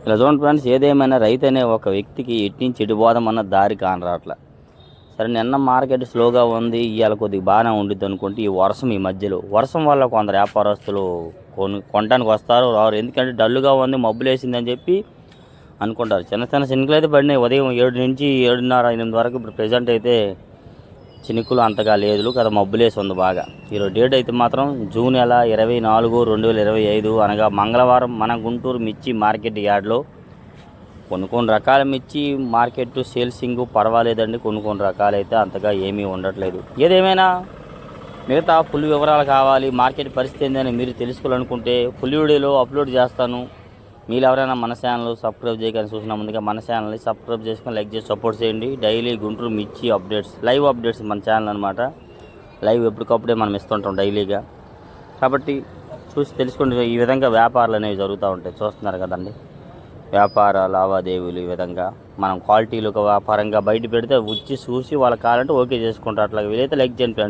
ఇలా చూడండి ఫ్రెండ్స్, ఏదేమైనా రైతు అనే ఒక వ్యక్తికి ఎటు నుంచి ఎటు పోదామన్న దారి కానరాట్ల. సరే, నిన్న మార్కెట్ స్లోగా ఉంది, ఇవాళ కొద్దిగా బాగానే ఉండిద్ది అనుకుంటే ఈ వర్షం, ఈ మధ్యలో వర్షం వల్ల కొందరు వ్యాపారస్తులు కొనడానికి వస్తారు రారు. ఎందుకంటే డల్లుగా ఉంది, మబ్బులు వేసిందని చెప్పి అనుకుంటారు. చిన్న చిన్న చినుకులు అయితే పడినాయి ఉదయం 7 నుంచి 7:30 8 వరకు. ఇప్పుడు ప్రజెంట్ అయితే చినుకులు అంతగా లేదు కదా, మబ్బులేసి ఉంది బాగా. ఈరోజు డేట్ అయితే మాత్రం జూన్ నెల 24 2025 అనగా మంగళవారం మన గుంటూరు మిర్చి మార్కెట్ యార్డ్లో కొన్ని రకాల మిర్చి మార్కెట్ సేల్సింగ్ పర్వాలేదండి. కొన్ని రకాలైతే అంతగా ఏమీ ఉండట్లేదు. ఏదేమైనా మిగతా ఫుల్ వివరాలు కావాలి, మార్కెట్ పరిస్థితి ఏందని మీరు తెలుసుకోవాలనుకుంటే ఫుల్ వీడియోలో అప్లోడ్ చేస్తాను. మీరు ఎవరైనా మన ఛానల్ సబ్స్క్రైబ్ చేయగానే చూసిన ముందుగా మన ఛానల్ని సబ్స్క్రైబ్ చేసుకొని లైక్ చేసి సపోర్ట్ చేయండి. డైలీ గుంటూరు మిర్చి అప్డేట్స్, లైవ్ అప్డేట్స్ మన ఛానల్ అనమాట. లైవ్ ఎప్పటికప్పుడే మనం ఇస్తుంటాం డైలీగా. కాబట్టి చూసి తెలుసుకోండి. ఈ విధంగా వ్యాపారాలు అనేవి జరుగుతూ ఉంటాయి, చూస్తున్నారు కదండి. వ్యాపార లావాదేవీలు ఈ విధంగా మనం క్వాలిటీలు ఒక వ్యాపారంగా బయట పెడితే వచ్చి చూసి వాళ్ళ కావాలంటే ఓకే చేసుకుంటారు. అట్లా వీలైతే లైక్ చేయండి ఫ్రెండ్స్.